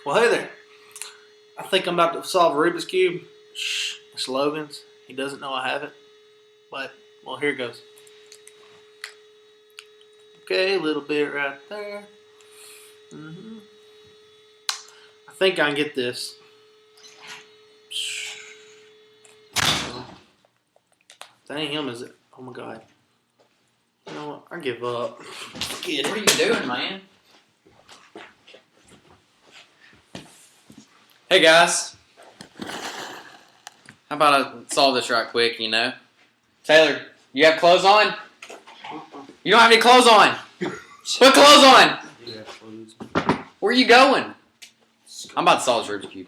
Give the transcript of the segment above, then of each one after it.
Well, hey there. I think I'm about to solve a Rubik's Cube. Shh, it's Logan's. He doesn't know I have it. But, well, here it goes. Okay, a little bit right there. I think I can get this. That ain't him, is it? Oh my god. You know what? I give up. Forget it. What are you doing, man? Hey guys. How about I solve this right quick, you know? Taylor, you have clothes on? You don't have any clothes on. Put clothes on. Where are you going? I'm about to solve this Rubik's Cube.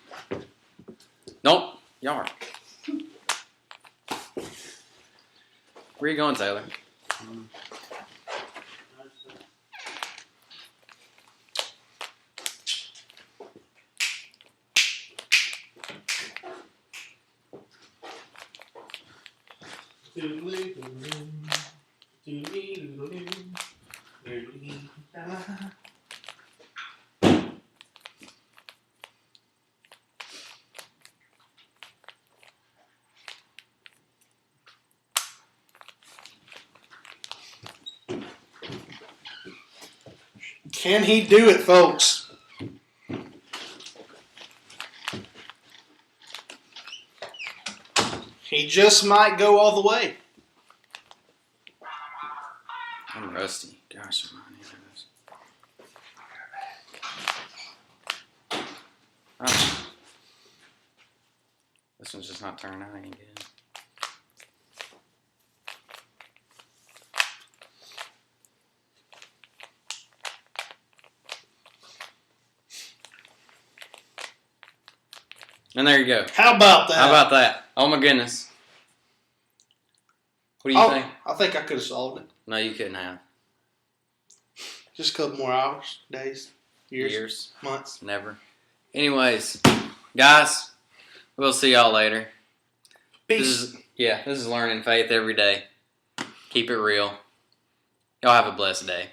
Nope. Y'all are. Where are you going, Taylor? Can he do it, folks? He just might go all the way. I'm rusty. Gosh, I'm oh. This one's just not turning out any good. And there you go. How about that? How about that? Oh my goodness. What do you think? I think I could have solved it. No, you couldn't have. Just a couple more hours, days, years, months. Never. Anyways, guys, we'll see y'all later. Peace. This is learning faith every day. Keep it real. Y'all have a blessed day.